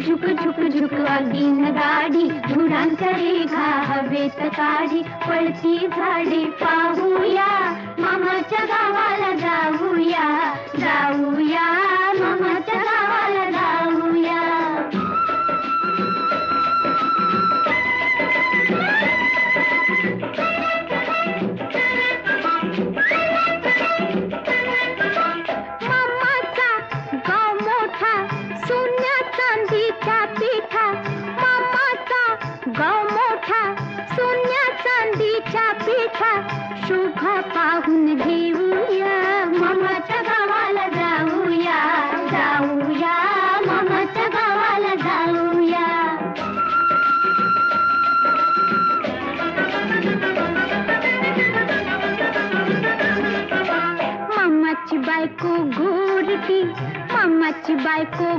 झुक झुक झुक आगीन गाडी, धुरांच्या रेघा हवेत काढी, पळती झाडे पाहूया, मामाच्या गावाला जाऊया, जाऊया मामाच्या गावाला जाऊया. मामाचा गाव मोठा, सोन्या चांदीच्या पिठा, मामाचा गाव मोठा, सोन्या चांदीच्या पिठा, शोभा पाहून घेऊया, मामाच्या गावाला जाऊया, जाऊया मामाच्या गावाला जाऊया. मामाची बायको गोरटी, मामाची बायको